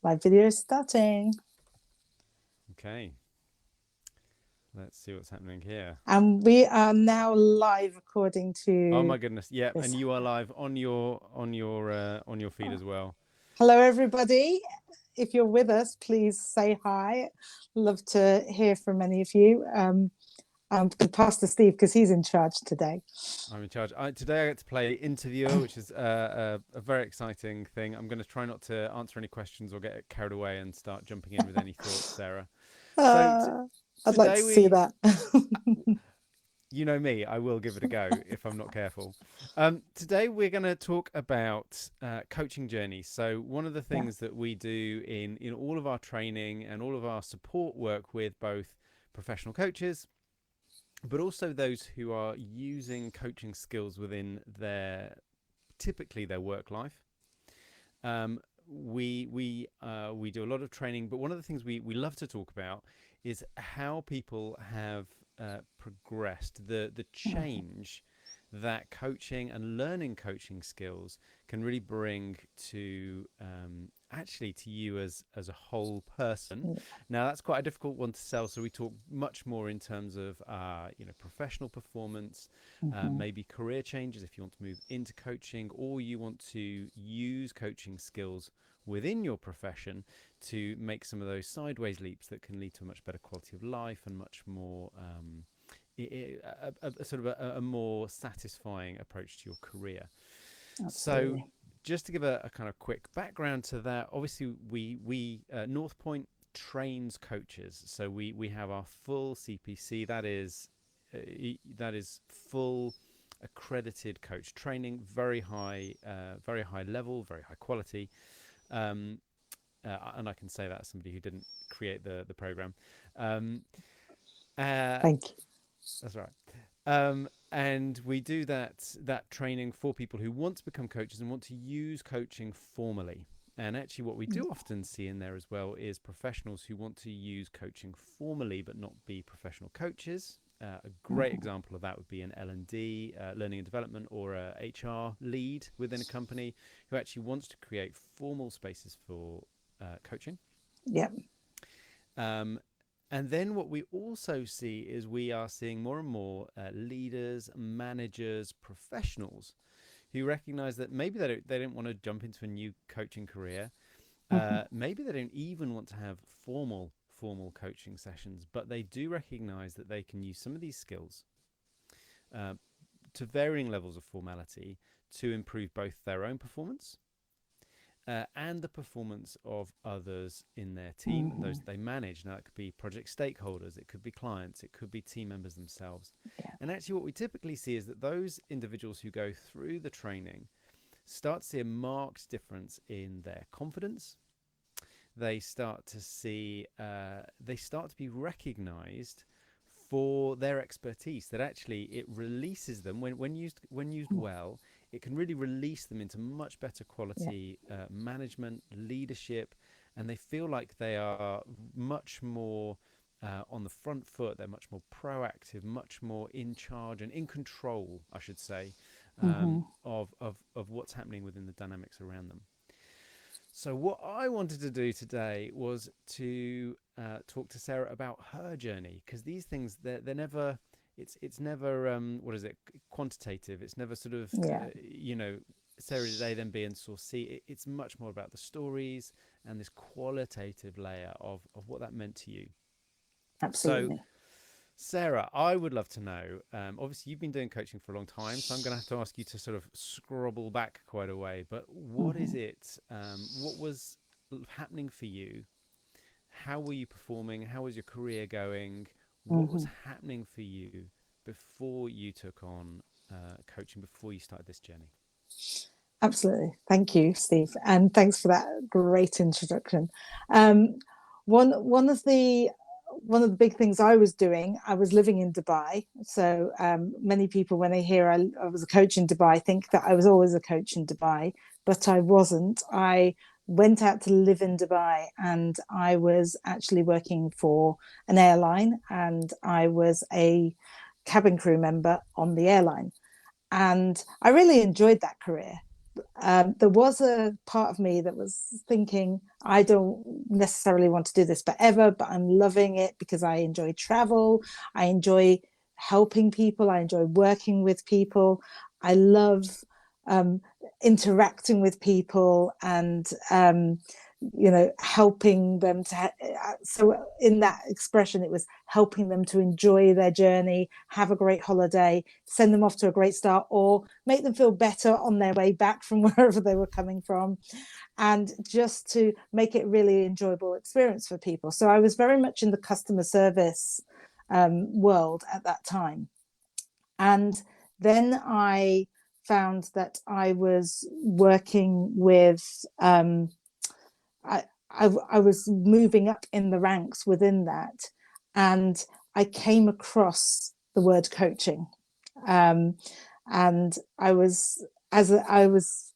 Live video is starting. Okay. Let's see what's happening here. And we are now live according Oh to my goodness. Yeah, this. and you are live on your feed as well. Hello, everybody. If you're with us, please say hi. Love to hear from many of you. I'm going to pass to Steve because he's in charge today. I'm in charge. Today I get to play interviewer, which is a very exciting thing. I'm going to try not to answer any questions or get carried away and start jumping in with any thoughts, Sarah. So I'd like today to see we, that. you know me, I will give it a go if I'm not careful. Today we're going to talk about coaching journeys. So one of the Yeah. things that we do in all of our training and all of our support work with both professional coaches, but also those who are using coaching skills within typically their work life. We do a lot of training, but one of the things we love to talk about is how people have progressed, the change that coaching and learning coaching skills can really bring to actually to you as a whole person. Now that's quite a difficult one to sell, so we talk much more in terms of professional performance, maybe career changes if you want to move into coaching or you want to use coaching skills within your profession to make some of those sideways leaps that can lead to a much better quality of life and much more sort of a more satisfying approach to your career. So Absolutely. just to give a kind of quick background to that, obviously we North Point trains coaches. So we have our full CPC, that is full accredited coach training, very high level, very high quality. And I can say that as somebody who didn't create the program. Um, uh, Thank you. that's right. And we do that training for people who want to become coaches and want to use coaching formally. And actually, what we do often see in there as well is professionals who want to use coaching formally but not be professional coaches. A great example of that would be an L&D, learning and development, or a HR lead within a company who actually wants to create formal spaces for coaching. Yep. And then what we also see is we are seeing more and more leaders, managers, professionals who recognize that maybe they don't want to jump into a new coaching career. Maybe they don't even want to have formal coaching sessions, but they do recognize that they can use some of these skills uh, to varying levels of formality to improve both their own performance and the performance of others in their team and those that they manage. Now, it could be project stakeholders, it could be clients, it could be team members themselves. Yeah. And actually, what we typically see is that those individuals who go through the training start to see a marked difference in their confidence. They start to see, they start to be recognized for their expertise, that actually it releases them when used well. It can really release them into much better Yeah. quality management, leadership, and they feel like they are much more on the front foot. They're much more proactive, much more in charge and in control, I should say, of what's happening within the dynamics around them. So what I wanted to do today was to talk to Sarah about her journey, because these things they're never it's never what is it, quantitative. It's never sort of Yeah. Sarah did A then B and saw C. It's much more about the stories and this qualitative layer of what that meant to you. So Absolutely. Sarah, I would love to know. Obviously, you've been doing coaching for a long time, so I'm going to have to ask you to sort of scrobble back quite a way. But what is it? What was happening for you? How were you performing? How was your career going? What was happening for you before you took on coaching? Before you started this journey? Absolutely. Thank you, Steve. And thanks for that great introduction. Um, one one of the big things I was doing, I was living in Dubai. So many people, when they hear I was a coach in Dubai, think that I was always a coach in Dubai, but I wasn't. I went out to live in Dubai and I was actually working for an airline and I was a cabin crew member on the airline. And I really enjoyed that career. there was a part of me that was thinking, I don't necessarily want to do this forever, but I'm loving it because I enjoy travel. I enjoy helping people. I enjoy working with people. I love um, interacting with people and, helping them so in that expression, it was helping them to enjoy their journey, have a great holiday, send them off to a great start, or make them feel better on their way back from wherever they were coming from, and just to make it really enjoyable experience for people. So I was very much in the customer service world at that time. And then I found that I was working with, I was moving up in the ranks within that. And I came across the word coaching. Um, and I was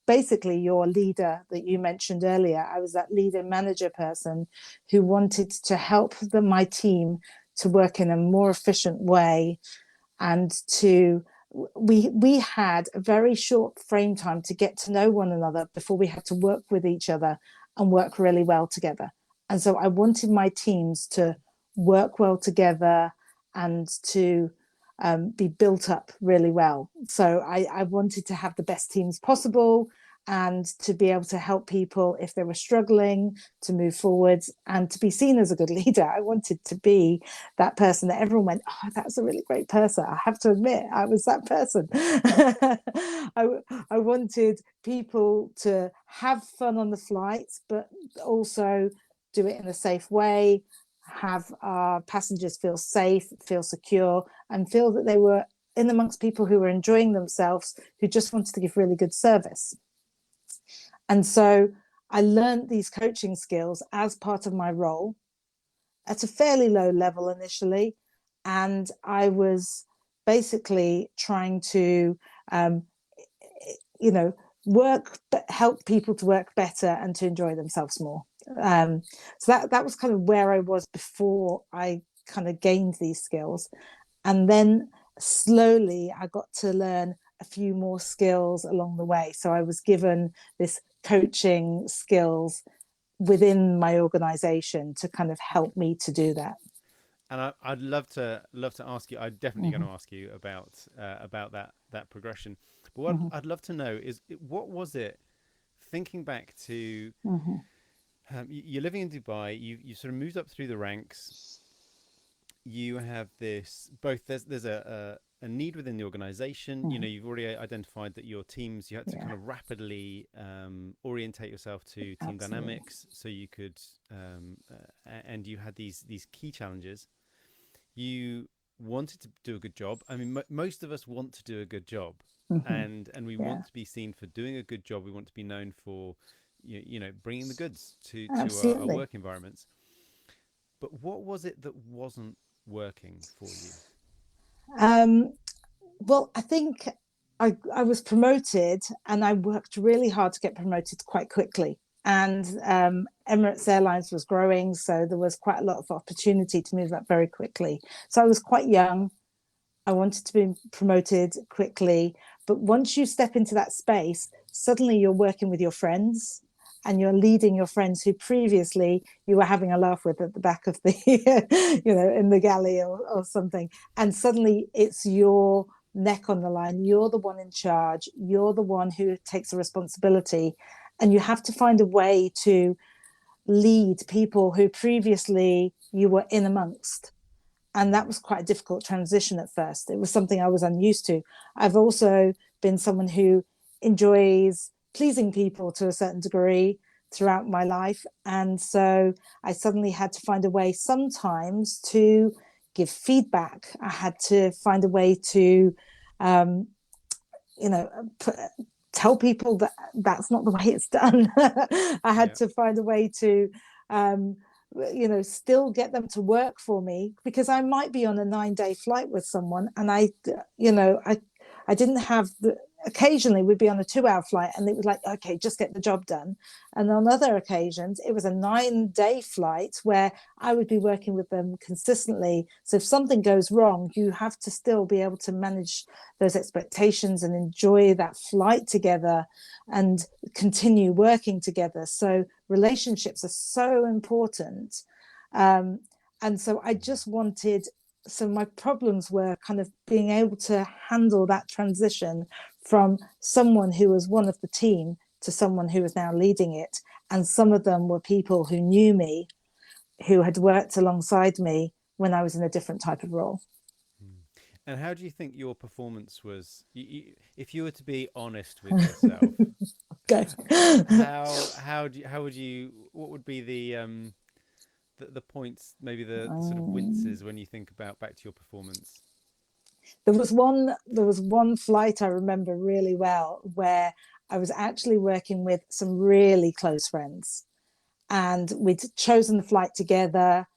basically your leader that you mentioned earlier. I was that leader manager person who wanted to help my team to work in a more efficient way, and to we had a very short frame time to get to know one another before we had to work with each other and work really well together. And so I wanted my teams to work well together and to be built up really well. So I wanted to have the best teams possible and to be able to help people if they were struggling to move forwards and to be seen as a good leader. I wanted to be that person that everyone went, oh, that's a really great person. I have to admit, I was that person. I wanted people to have fun on the flights, but also do it in a safe way, have our passengers feel safe, feel secure, and feel that they were in amongst people who were enjoying themselves, who just wanted to give really good service. And so I learned these coaching skills as part of my role at a fairly low level initially. And I was basically trying to, um, help people to work better and to enjoy themselves more. So that was kind of where I was before I kind of gained these skills. And then slowly I got to learn a few more skills along the way. So I was given this coaching skills within my organization to kind of help me to do that. And I'd love to ask you. I'm definitely going Mm-hmm. to ask you about that progression. But what Mm-hmm. I'd love to know is what was it? Thinking back to Mm-hmm. you're living in Dubai. You sort of moved up through the ranks. You have this both. There's a need within the organization. You Mm-hmm. know, you've already identified that your teams. You had to Yeah, kind of rapidly orientate yourself to team absolutely. dynamics, so you could, and you had these key challenges. You wanted to do a good job. I mean, most of us want to do a good job, Mm-hmm. and we Yeah, want to be seen for doing a good job. We want to be known for, bringing the goods to our absolutely. work environments. But what was it that wasn't working for you? Um, well, I think I was promoted and I worked really hard to get promoted quite quickly. And Emirates Airlines was growing, so there was quite a lot of opportunity to move up very quickly. So I was quite young. I wanted to be promoted quickly. But once you step into that space, suddenly you're working with your friends and you're leading your friends who previously you were having a laugh with at the back of the, in the galley or something. And suddenly it's your neck on the line. You're the one in charge. You're the one who takes the responsibility. And you have to find a way to lead people who previously you were in amongst, and that Mm. was quite a difficult transition at first. It was something I was unused to. I've also been someone who enjoys pleasing people to a certain degree throughout my life, and so I suddenly had to find a way sometimes to give feedback. I had to find a way to um, you know put, tell people that that's not the way it's done. I had Yeah. to find a way to um, still get them to work for me, because I might be on a 9-day flight with someone and I didn't have occasionally we'd be on a 2-hour flight and it was like, okay, just get the job done. And on other occasions it was a 9-day flight where I would be working with them consistently. So if something goes wrong, you have to still be able to manage those expectations and enjoy that flight together and continue working together. So relationships are so important. And so I just wanted, so my problems were kind of being able to handle that transition from someone who was one of the team to someone who was now leading it. And some of them were people who knew me, who had worked alongside me when I was in a different type of role. And how do you think your performance was? If you were to be honest with yourself, Okay. how would you? What would be the points? Maybe the sort of winces when you think about back to your performance. There was one flight I remember really well where I was actually working with some really close friends, and we'd chosen the flight together.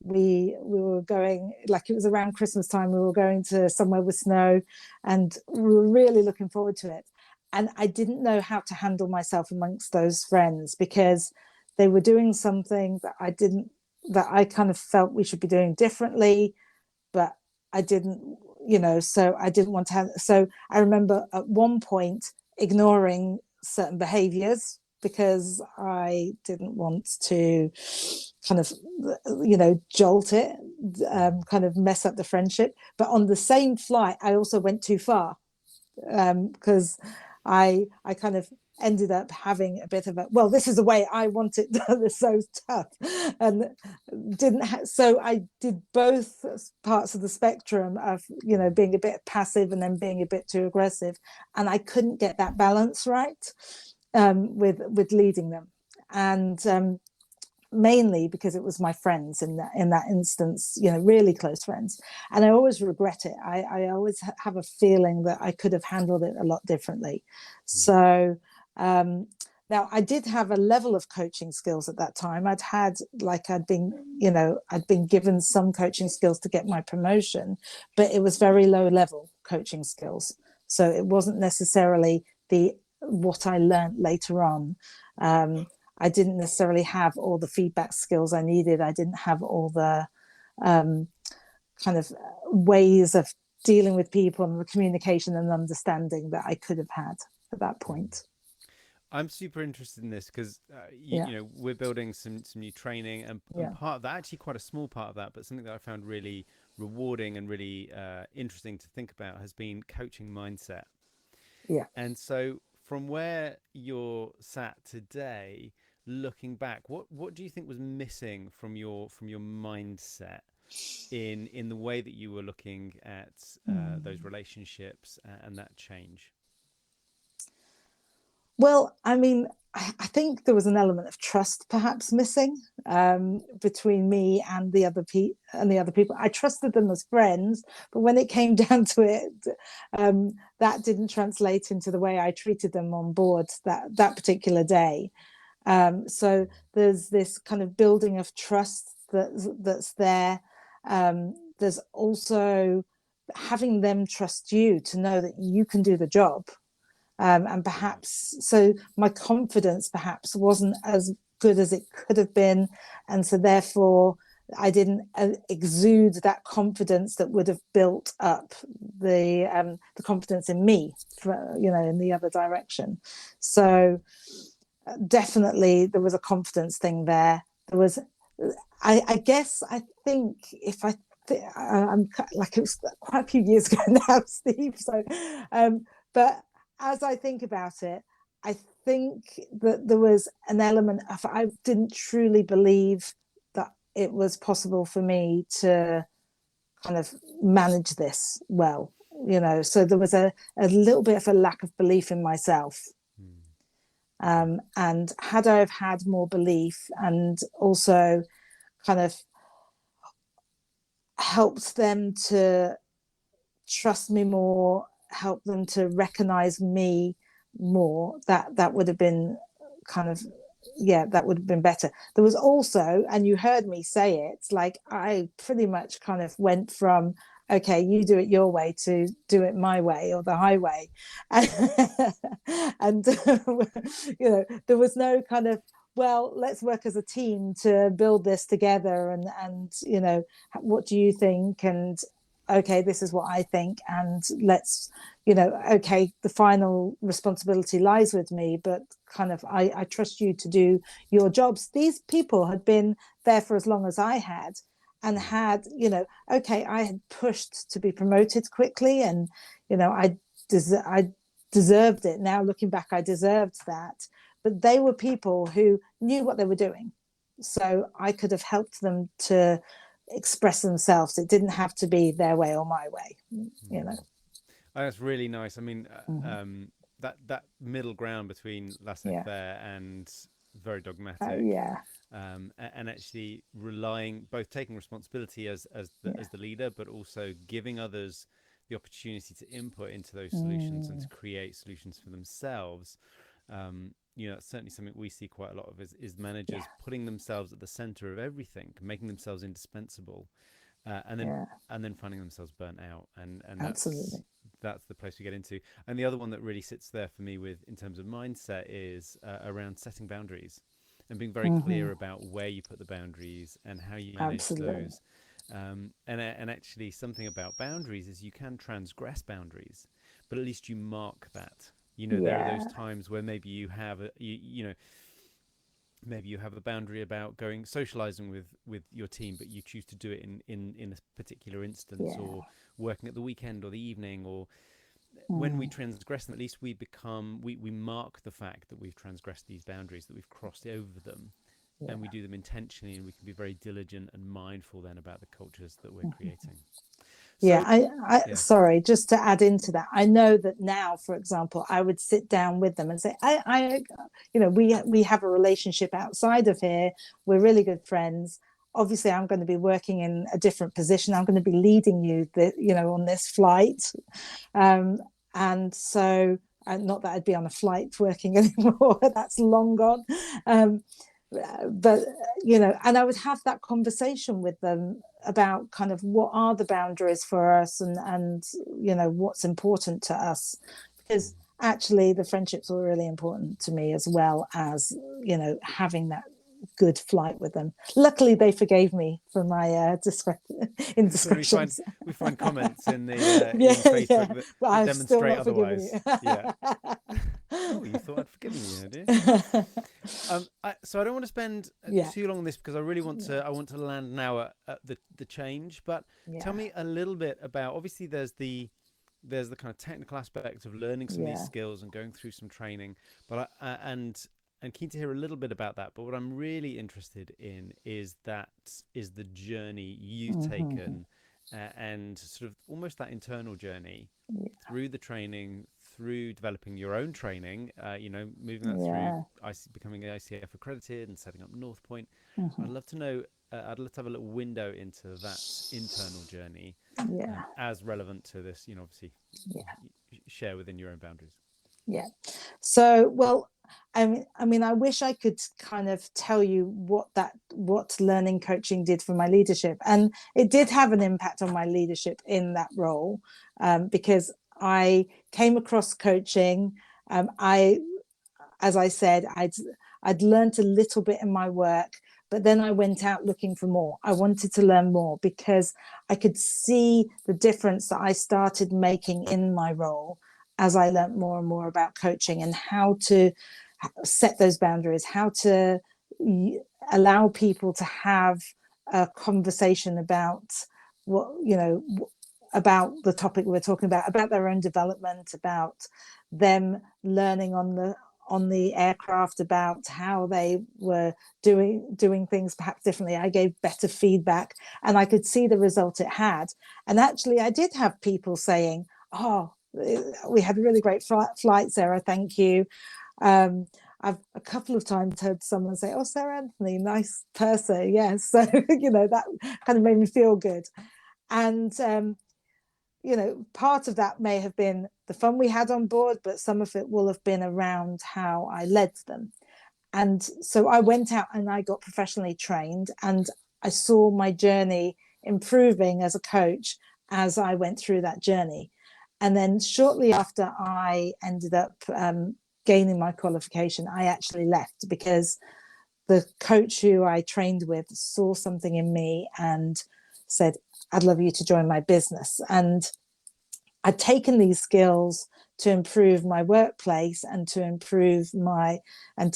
We were going, like, it was around Christmas time. We were going to somewhere with snow, and we were really looking forward to it. And I didn't know how to handle myself amongst those friends because they were doing something that I kind of felt we should be doing differently, but I didn't, so I didn't want to have. So I remember at one point ignoring certain behaviors because I didn't want to kind of, jolt it, kind of mess up the friendship. But on the same flight, I also went too far because I kind of ended up having a bit of a, well, this is the way I want it done. It's so tough, and so I did both parts of the spectrum of being a bit passive and then being a bit too aggressive, and I couldn't get that balance right with leading them, and mainly because it was my friends in that instance, really close friends. And I always regret it. I always have a feeling that I could have handled it a lot differently. So now I did have a level of coaching skills at that time. I'd been given some coaching skills to get my promotion, but it was very low level coaching skills. So it wasn't necessarily what I learned later on. I didn't necessarily have all the feedback skills I needed. I didn't have all the kind of ways of dealing with people and the communication and understanding that I could have had at that point. I'm super interested in this because we're building some new training, and part of that, actually quite a small part of that, but something that I found really rewarding and really interesting to think about, has been coaching mindset. Yeah. And so from where you're sat today, looking back, what do you think was missing from your mindset in the way that you were looking at those relationships and that change? Well, I mean, I think there was an element of trust perhaps missing between me and the other people. I trusted them as friends, but when it came down to it, that didn't translate into the way I treated them on board that particular day. So there's this kind of building of trust that's there. There's also having them trust you to know that you can do the job. And perhaps, so my confidence perhaps wasn't as good as it could have been. And so therefore I didn't exude that confidence that would have built up the confidence in me, in the other direction. So definitely there was a confidence thing there. There was, I guess, I think if I'm like, it was quite a few years ago now, Steve. So, but as I think about it, I think that there was an element of, I didn't truly believe that it was possible for me to kind of manage this well, so there was a little bit of a lack of belief in myself. And had I have had more belief and also kind of helped them to trust me more, help them to recognize me more, that would have been kind of, that would have been better. There was also, and you heard me say it, like I pretty much kind of went from okay, you do it your way to do it my way or the highway. And there was no kind of, well, let's work as a team to build this together, and what do you think, and okay, this is what I think, and let's, okay, the final responsibility lies with me, but kind of I trust you to do your jobs. These people had been there for as long as I had, and had, okay, I had pushed to be promoted quickly, and I deserved it. Now looking back, I deserved that. But they were people who knew what they were doing, so I could have helped them to express themselves. It didn't have to be their way or my way. Oh, that's really nice. I mean, Mm-hmm. that middle ground between Yeah. laissez-faire and very dogmatic, Yeah. and actually relying, both taking responsibility as the leader, but also giving others the opportunity to input into those solutions and to Mm. create solutions for themselves. That's certainly something we see quite a lot of, is Yeah. managers putting themselves at the center of everything, making themselves indispensable, and then Yeah. finding themselves burnt out, and Absolutely. that's the place we get into. And the other one that really sits there for me, with in terms of mindset, is around setting boundaries and being very Mm-hmm. clear about where you put the boundaries and how you manage Absolutely. those. And actually, something about boundaries is you can transgress boundaries, but at least you mark that. There are those Yeah. times where maybe you have maybe you have a boundary about going socializing with your team, but you choose to do it in a particular instance, Yeah. or working at the weekend or the evening. Or when we Mm. transgress them, at least we mark the fact that we've transgressed these boundaries, that we've crossed over them, and we Yeah. do them intentionally, and we can be very diligent and mindful then about the cultures that we're creating. Yeah, So I yeah. sorry, just to add into that, I know that now, for example, I would sit down with them and say, we have a relationship outside of here. We're really good friends. Obviously, I'm going to be working in a different position. I'm going to be leading you, on this flight, um, and so, not that I'd be on a flight working anymore. That's long gone. Um, but and I would have that conversation with them about kind of what are the boundaries for us, and what's important to us, because actually the friendships were really important to me, as well as having that good flight with them. Luckily they forgave me for my So we find indiscretions. we find comments Yeah, in yeah, Facebook but that I've still demonstrate not forgiven otherwise. Yeah. you. Oh, you thought I'd forgiven you, had you? So I don't want to spend Yeah, too long on this, because I really want yeah, to. I want to land now at the change. But tell yeah, me a little bit about. Obviously, there's the kind of technical aspect of learning some of these yeah. skills and going through some training. But and keen to hear a little bit about that. But what I'm really interested in is the journey you've Mm-hmm. taken, and sort of almost that internal journey Yeah, through the training, through developing your own training, moving that through yeah. becoming ICF accredited and setting up North Point. I'd Mm-hmm. love to know. I'd love to have a little window into that internal journey, Yeah, as relevant to this. Obviously, yeah, share within your own boundaries. yeah. So, well, I mean, I wish I could kind of tell you what learning coaching did for my leadership, and it did have an impact on my leadership in that role, because I came across coaching. I As I said, I'd learned a little bit in my work, but then I went out looking for more. I wanted to learn more because I could see the difference that I started making in my role as I learned more and more about coaching, and how to set those boundaries, how to allow people to have a conversation about what about the topic we're talking about their own development, about them learning on the aircraft, about how they were doing things perhaps differently. I gave better feedback, and I could see the result it had. And actually I did have people saying, oh, we had a really great flight, Sarah, thank you. I've a couple of times heard someone say, oh, Sarah Anthony, nice person. Yes. So that kind of made me feel good. And part of that may have been the fun we had on board, but some of it will have been around how I led them. And so I went out and I got professionally trained, and I saw my journey improving as a coach, as I went through that journey. And then shortly after I ended up gaining my qualification, I actually left because the coach who I trained with saw something in me and said, I'd love you to join my business. And I'd taken these skills to improve my workplace and to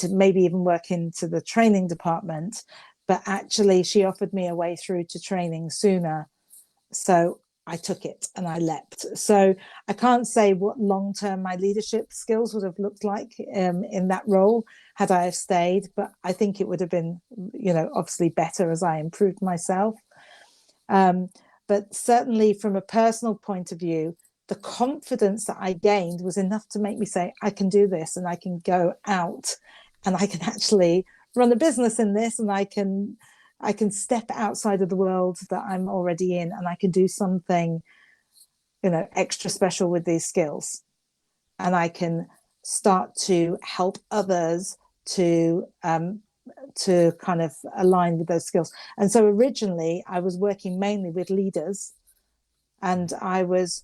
maybe even work into the training department. But actually, she offered me a way through to training sooner. So I took it and I leapt. So I can't say what long-term my leadership skills would have looked like in that role had I have stayed, but I think it would have been, obviously better as I improved myself. But certainly from a personal point of view, the confidence that I gained was enough to make me say, I can do this, and I can go out and I can actually run a business in this, and I can step outside of the world that I'm already in, and I can do something, extra special with these skills. And I can start to help others to kind of align with those skills. And so originally I was working mainly with leaders, and I was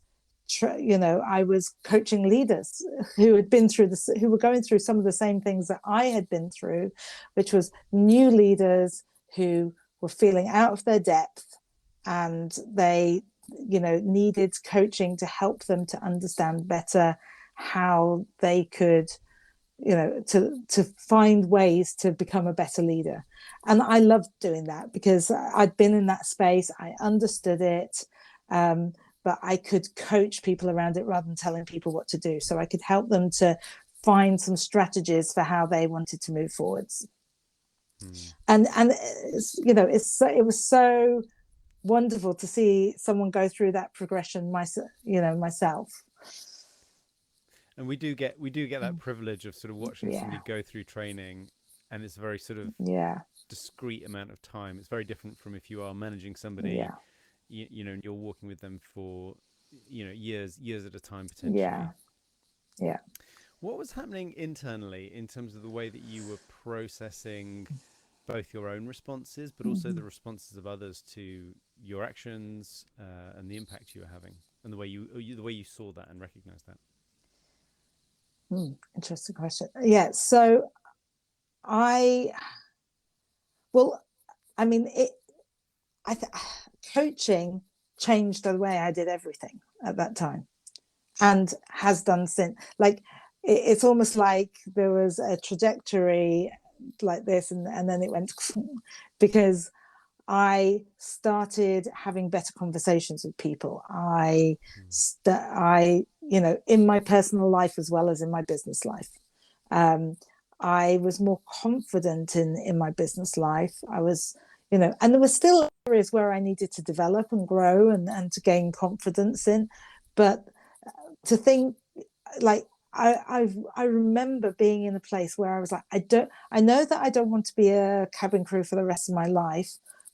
coaching leaders who had been through this, who were going through some of the same things that I had been through, which was new leaders who were feeling out of their depth, and they, needed coaching to help them to understand better how they could, to find ways to become a better leader. And I loved doing that because I'd been in that space, I understood it. But I could coach people around it rather than telling people what to do. So I could help them to find some strategies for how they wanted to move forwards. And it was so wonderful to see someone go through that progression myself. And we do get that privilege of sort of watching somebody go through training, and it's a very sort of discrete amount of time. It's very different from if you are managing somebody. And you're walking with them for years at a time potentially. What was happening internally in terms of the way that you were processing both your own responses but also the responses of others to your actions, and the impact you were having, and the way you saw that and recognized that? Interesting question. So coaching changed the way I did everything at that time, and has done since. Like, it's almost like there was a trajectory like this, and then it went because I started having better conversations with people. I in my personal life as well as in my business life. I was more confident in my business life. I was, and there were still areas where I needed to develop and grow and to gain confidence in. But to think, like, I remember being in a place where I was like, I know that I don't want to be a cabin crew for the rest of my life,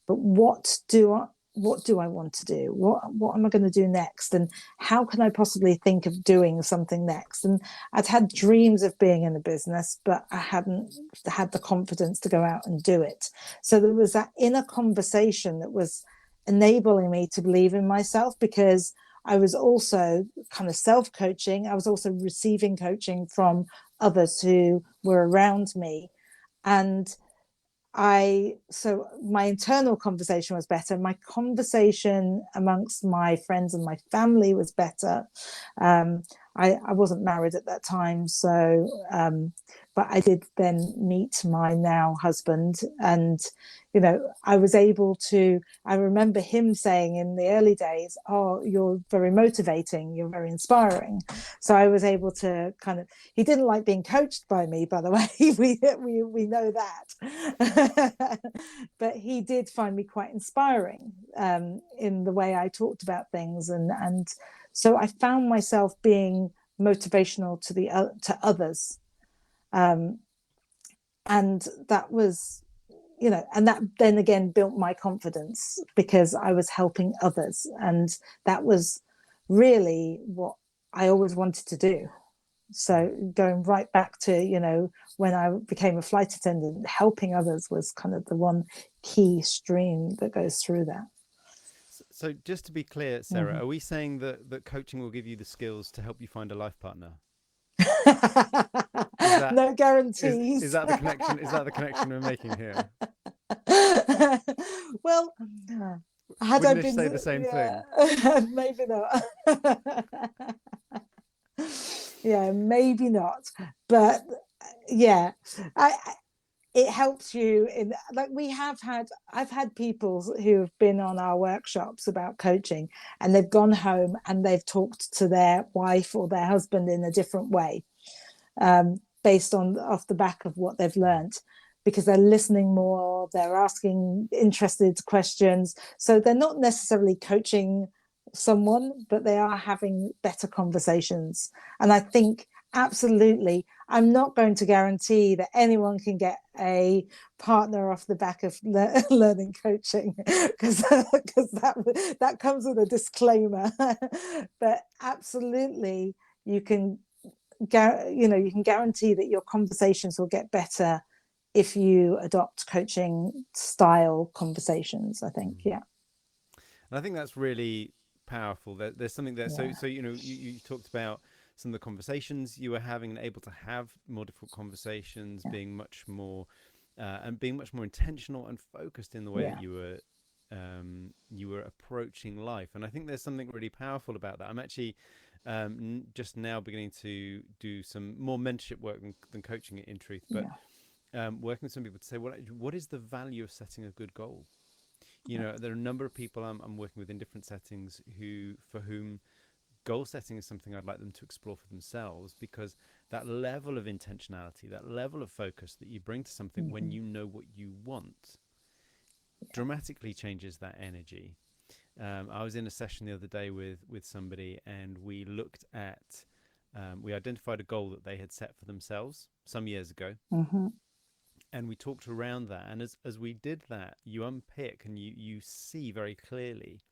but what do I want to do? What am I going to do next? And how can I possibly think of doing something next? And I'd had dreams of being in a business, but I hadn't had the confidence to go out and do it. So there was that inner conversation that was enabling me to believe in myself, because I was also kind of self-coaching. I was also receiving coaching from others who were around me. And so my internal conversation was better. My conversation amongst my friends and my family was better. I wasn't married at that time, so but I did then meet my now husband, and I was able to. I remember him saying in the early days, "Oh, you're very motivating. You're very inspiring." So I was able to kind of. He didn't like being coached by me, by the way. we know that, but he did find me quite inspiring in the way I talked about things, and so I found myself being motivational to others. And that was, and that then again built my confidence, because I was helping others, and that was really what I always wanted to do. So going right back to when I became a flight attendant, helping others was kind of the one key stream that goes through that. So just to be clear, Sarah, are we saying that coaching will give you the skills to help you find a life partner? Is that No is guarantees. that the connection? Is that the connection we're making here? Well, had I Wouldn't Ish been, say the same yeah, thing? maybe not. Yeah, maybe not. But yeah, I it helps you in, like, I've had people who have been on our workshops about coaching, and they've gone home and they've talked to their wife or their husband in a different way, based on off the back of what they've learned, because they're listening more, they're asking interested questions, so they're not necessarily coaching someone, but they are having better conversations. And I think, absolutely, I'm not going to guarantee that anyone can get a partner off the back of learning coaching, because that comes with a disclaimer. But absolutely, you can you can guarantee that your conversations will get better if you adopt coaching style conversations, I think. Mm. Yeah. And I think that's really powerful. There's something there. So Yeah. so you talked about some of the conversations you were having and able to have more difficult conversations, Yeah. being much more and being much more intentional and focused in the way that Yeah. you were approaching life. And I think there's something really powerful about that. I'm actually just now beginning to do some more mentorship work than coaching it, in truth, but Yeah. working with some people to say what is the value of setting a good goal. You Yeah. know, there are a number of people I'm working with in different settings for whom goal setting is something I'd like them to explore for themselves, because that level of intentionality, that level of focus that you bring to something when Mm-hmm. you know what you want, dramatically changes that energy. I was in a session the other day with somebody, and we looked at we identified a goal that they had set for themselves some years ago, Mm-hmm. and we talked around that. And as we did that, you unpick and you see very clearly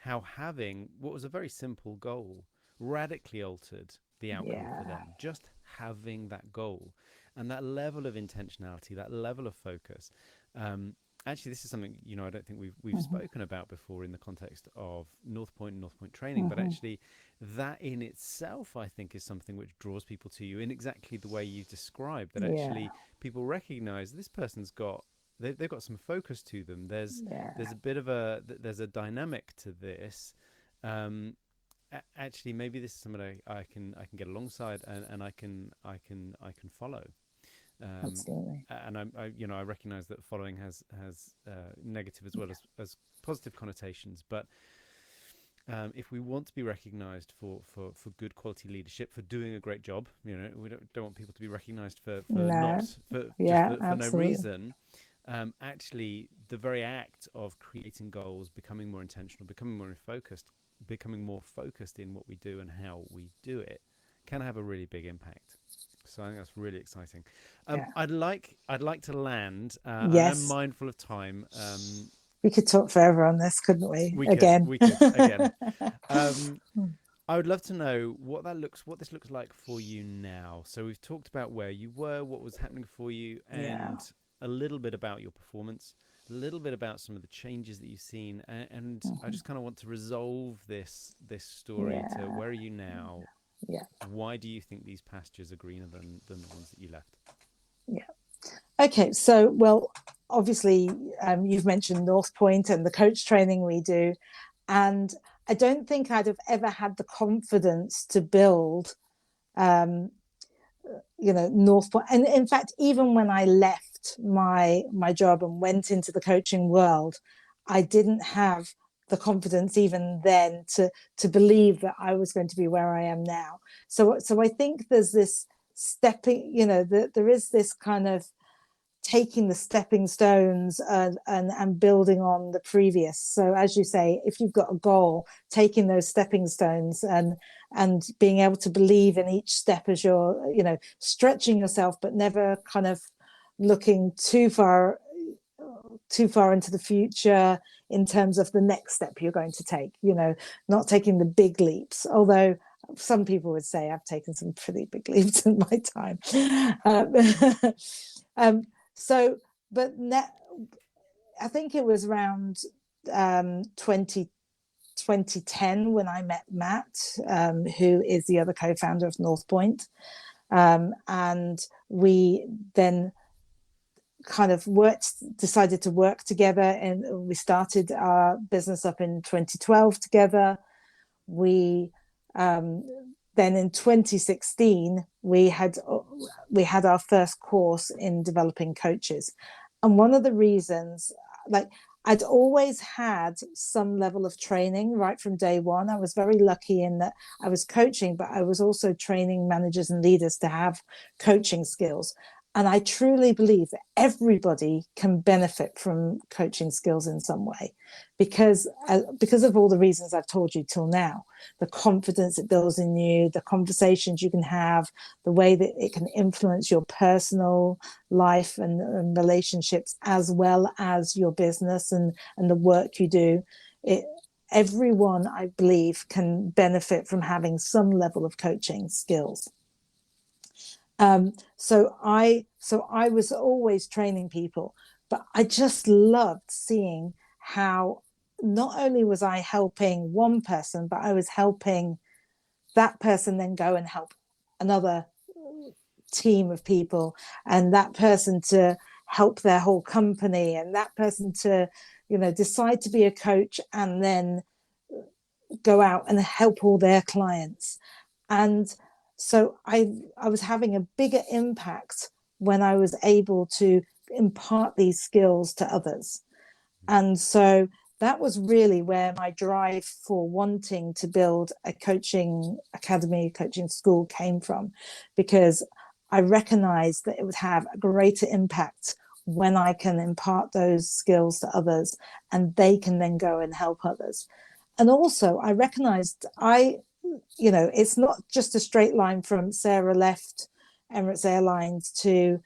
how having what was a very simple goal radically altered the outcome for Yeah. them. Just having that goal and that level of intentionality, that level of focus. Um, Actually, this is something I don't think we've Mm-hmm. spoken about before in the context of North Point and North Point training, but Mm-hmm. actually, that in itself, I think, is something which draws people to you in exactly the way you described. That Yeah. actually, people recognise this person's got they've got some focus to them. Yeah. There's a bit of there's a dynamic to this. Um, Actually, maybe this is someone I can get alongside, and I can follow. Um, Absolutely. and I recognise that following has negative as well as positive connotations. But if we want to be recognised for good quality leadership, for doing a great job, we don't want people to be recognised for not No. for just Yeah. for no Absolutely. reason. Actually, the very act of creating goals, becoming more intentional, becoming more focused in what we do and how we do it, can have a really big impact. So I think that's really exciting. Yeah. I'd like to land. I am Yes. mindful of time. We could talk forever on this, couldn't we? We could, Again. we could again. Um, I would love to know what this looks like for you now. So we've talked about where you were, what was happening for you, Yeah. and a little bit about your performance, a little bit about some of the changes that you've seen, and I Mm-hmm. just kind of want to resolve this story to Yeah. where are you now? Yeah. Why do you think these pastures are greener than the ones that you left? Yeah. Okay, so, well, obviously, you've mentioned North Point and the coach training we do, and I don't think I'd have ever had the confidence to build, um, North Point. And in fact, even when I left my job and went into the coaching world, I didn't have the confidence even then to believe that I was going to be where I am now. So I think there's this stepping, there is this kind of taking the stepping stones, and building on the previous. So as you say, if you've got a goal, taking those stepping stones and being able to believe in each step as you're stretching yourself, but never kind of looking too far into the future in terms of the next step you're going to take, not taking the big leaps, although some people would say I've taken some pretty big leaps in my time. um, um, so, but I think it was around 2020, 2010 when I met Matt, who is the other co-founder of North Point. And we then kind of decided to work together, and we started our business up in 2012 together. We then in 2016 we had our first course in developing coaches, and one of the reasons, like, I'd always had some level of training right from day one. I was very lucky in that I was coaching, but I was also training managers and leaders to have coaching skills. And I truly believe that everybody can benefit from coaching skills in some way, because of all the reasons I've told you till now. The confidence it builds in you, the conversations you can have, the way that it can influence your personal life and relationships, as well as your business and the work you do. Everyone, I believe, can benefit from having some level of coaching skills. So I was always training people, but I just loved seeing how not only was I helping one person, but I was helping that person then go and help another team of people, and that person to help their whole company, and that person to, decide to be a coach and then go out and help all their clients. And so I was having a bigger impact when I was able to impart these skills to others. And so that was really where my drive for wanting to build a coaching academy, coaching school came from, because I recognized that it would have a greater impact when I can impart those skills to others, and they can then go and help others. And also I recognized it's not just a straight line from Sarah left Emirates Airlines to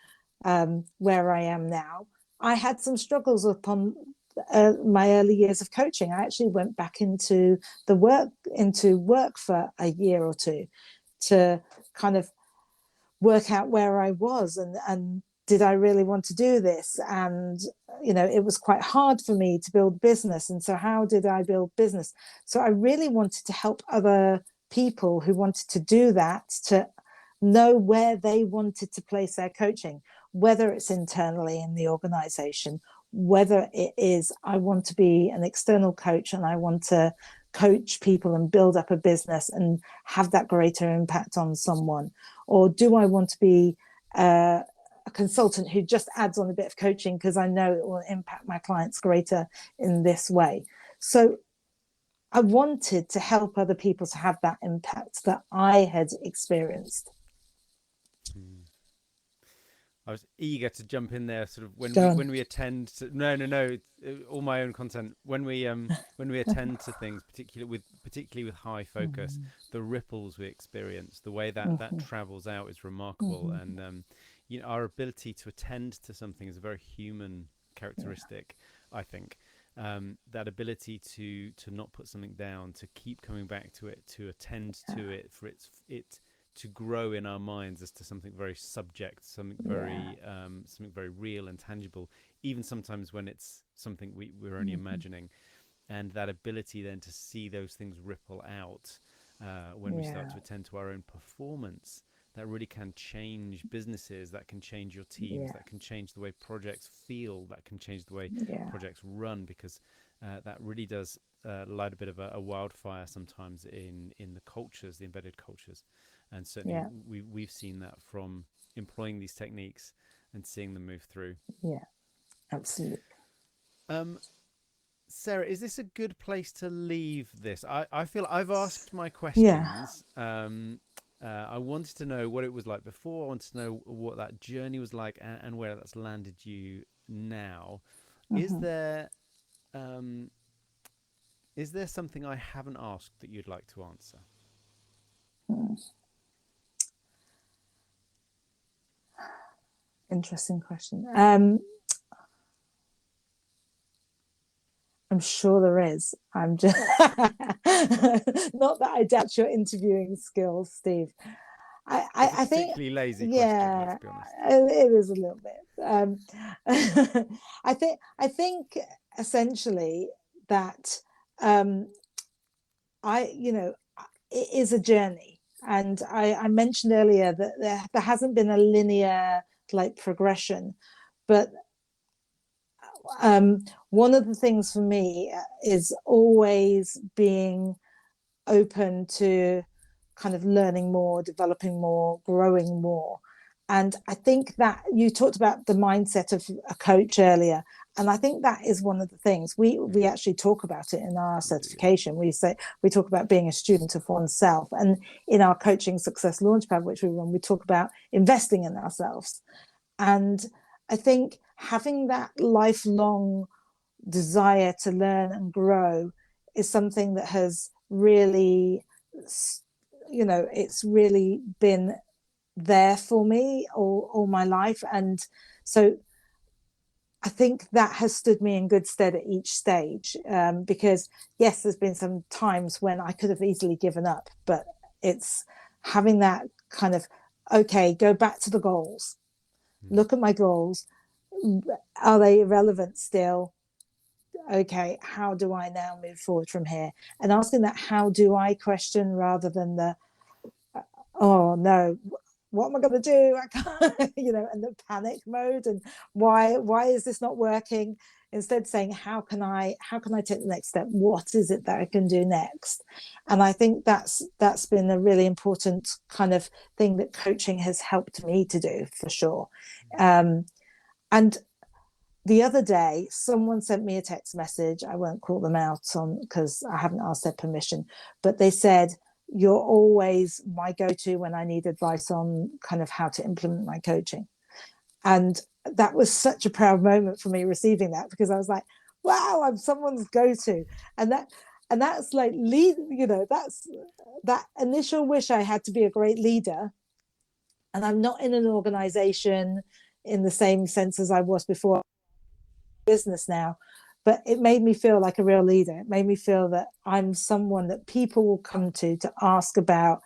where I am now. I had some struggles upon my early years of coaching. I actually went back into work for a year or two to kind of work out where I was and did I really want to do this? And, it was quite hard for me to build business. And so how did I build business? So I really wanted to help other people who wanted to do that to know where they wanted to place their coaching, whether it's internally in the organization, whether it is, I want to be an external coach and I want to coach people and build up a business and have that greater impact on someone, or do I want to be a consultant who just adds on a bit of coaching because I know it will impact my clients greater in this way. So I wanted to help other people to have that impact that I had experienced. I was eager to jump in there, sort of when we attend to, no, all my own content. When we attend to things, particularly with high focus, the ripples we experience, the way that travels out is remarkable. And our ability to attend to something is a very human characteristic, I think. That ability to not put something down, to keep coming back to it, to attend to it, for it to grow in our minds as to something very subject, something very real and tangible, even sometimes when it's something we're only imagining. And that ability then to see those things ripple out when we start to attend to our own performance, that really can change businesses, that can change your teams, that can change the way projects feel, that can change the way projects run, because that really does light a bit of a wildfire sometimes in the cultures, the embedded cultures. And certainly we've seen that from employing these techniques and seeing them move through. Yeah, absolutely. Sarah, is this a good place to leave this? I feel I've asked my questions. I wanted to know what it was like before. I wanted to know what that journey was like and where that's landed you now. Is there something I haven't asked that you'd like to answer? Interesting question. I'm sure there is. I'm just not that I doubt your interviewing skills, Steve. I think particularly lazy question, let's be honest. It is a little bit. I think essentially that it is a journey. And I mentioned earlier that there hasn't been a linear like progression, but one of the things for me is always being open to kind of learning more, developing more, growing more. And I think that you talked about the mindset of a coach earlier. And I think that is one of the things we actually talk about it in our We do, yeah. certification. We talk about being a student of oneself. And in our coaching success launchpad, which we run, we talk about investing in ourselves. And I think having that lifelong desire to learn and grow is something that has really, it's really been there for me all my life. And so I think that has stood me in good stead at each stage, because yes, there's been some times when I could have easily given up, but it's having that kind of, okay, go back to the goals, look at my goals, are they relevant still? Okay, how do I now move forward from here? And asking that how do I question rather than the, oh no, what am I going to do? I can't, and the panic mode and why is this not working? Instead saying how can I take the next step? What is it that I can do next? And I think that's been a really important kind of thing that coaching has helped me to do, for sure. And the other day, someone sent me a text message. I won't call them out on because I haven't asked their permission, but they said, "You're always my go-to when I need advice on kind of how to implement my coaching." And that was such a proud moment for me receiving that, because I was like, "Wow, I'm someone's go-to," and that's like that's that initial wish I had to be a great leader, and I'm not in an organization in the same sense as I was before. Business now, but it made me feel like a real leader. It made me feel that I'm someone that people will come to ask about,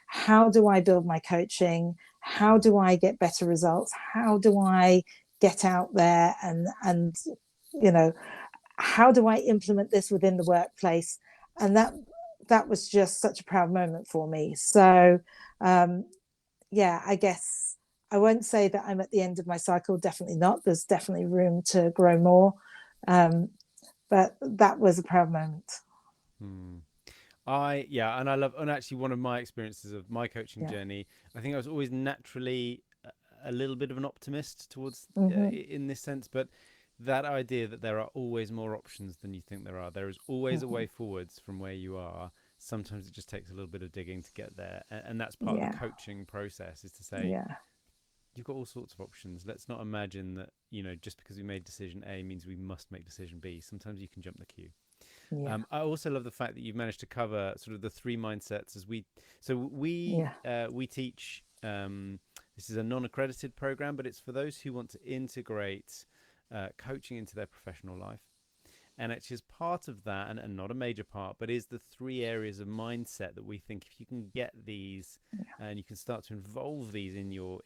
how do I build my coaching, how do I get better results, how do I get out there and how do I implement this within the workplace. And that was just such a proud moment for me. So yeah, I guess I won't say that I'm at the end of my cycle. Definitely not. There's definitely room to grow more. Um, but that was a proud moment. Hmm. And I love, and actually one of my experiences of my coaching Yeah. journey, I think I was always naturally a little bit of an optimist towards Mm-hmm. in this sense, but that idea that there are always more options than you think there is always a Mm-hmm. way forwards from where you are. Sometimes it just takes a little bit of digging to get there, and that's part of the Yeah. coaching process, is to say Yeah. you've got all sorts of options. Let's not imagine that, just because we made decision A means we must make decision B. Sometimes you can jump the queue. Yeah. I also love the fact that you've managed to cover sort of the three mindsets as we. So Yeah. we teach. This is a non-accredited program, but it's for those who want to integrate coaching into their professional life. And actually, as part of that, and not a major part, but is the three areas of mindset that we think if you can get these, and you can start to involve these in your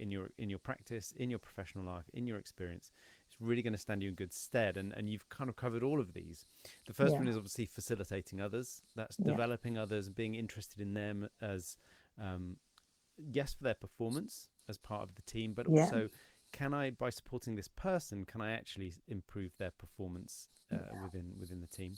practice, in your professional life, in your experience, it's really going to stand you in good stead. And you've kind of covered all of these. The first Yeah. one is obviously facilitating others. That's Yeah. developing others, being interested in them as, yes, for their performance as part of the team, but Yeah. also, can I, by supporting this person, can I actually improve their performance within the team?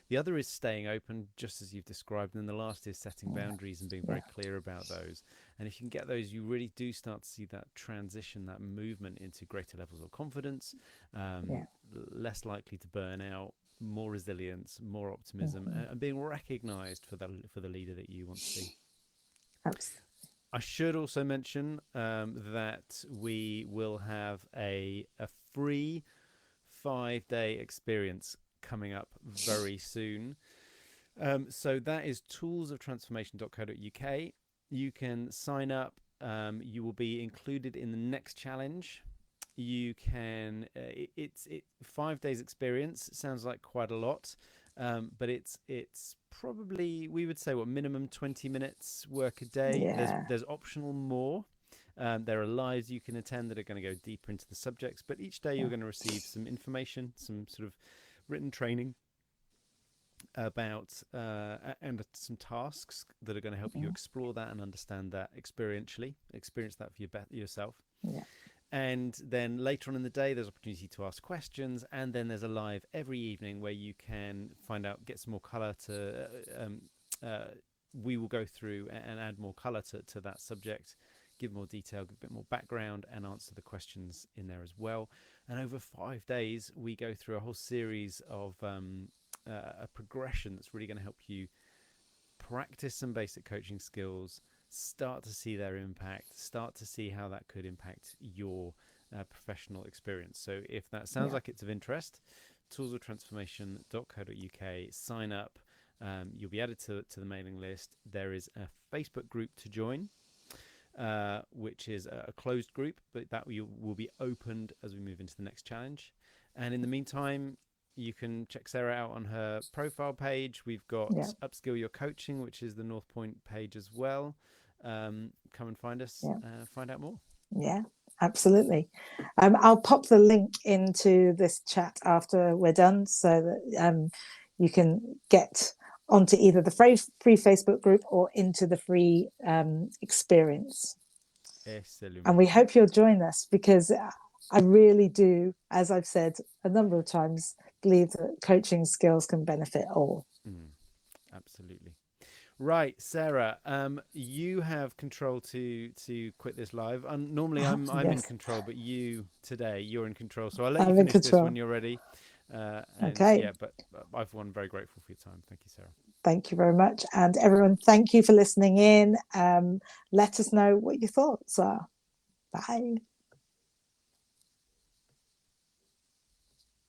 The other is staying open, just as you've described, and the last is setting boundaries and being Yeah. very clear about those. And if you can get those, you really do start to see that transition, that movement into greater levels of confidence, Yeah. less likely to burn out, more resilience, more optimism, Mm-hmm. and being recognised for the leader that you want to be. Absolutely. I should also mention that we will have a free 5-day experience coming up very soon. So that is toolsoftransformation.co.uk. You can sign up. You will be included in the next challenge. You can. It's 5 days experience. Sounds like quite a lot, but it's probably, we would say, what, minimum 20 minutes work a day. Yeah. There's optional more. There are lives you can attend that are going to go deeper into the subjects, but each day you're Yeah. going to receive some information, some sort of written training, about and some tasks that are going to help you explore that and understand that experience that for yourself. Yeah. And then later on in the day, there's opportunity to ask questions, and then there's a live every evening where you can get some more color to we will go through and add more color to that subject, give more detail, give a bit more background, and answer the questions in there as well. And over 5 days, we go through a whole series of a progression that's really going to help you practice some basic coaching skills, start to see their impact, start to see how that could impact your professional experience. So if that sounds like it's of interest, toolsoftransformation.co.uk, sign up. You'll be added to the mailing list. There is a Facebook group to join, which is a closed group, but that will be opened as we move into the next challenge. And in the meantime, you can check Sarah out on her profile page. We've got Upskill Your Coaching, which is the North Point page as well. Come and find us, find out more. Yeah, absolutely. I'll pop the link into this chat after we're done, so that you can get onto either the free Facebook group or into the free experience. And we hope you'll join us, because I really do, as I've said a number of times, believe that coaching skills can benefit all. Absolutely. Right, Sarah, you have control to quit this live. Normally I'm in control, but you're in control. So I'll let you finish this when you're ready. Okay. Yeah, but I've been very grateful for your time. Thank you, Sarah. Thank you very much. And everyone, thank you for listening in. Let us know what your thoughts are. Bye.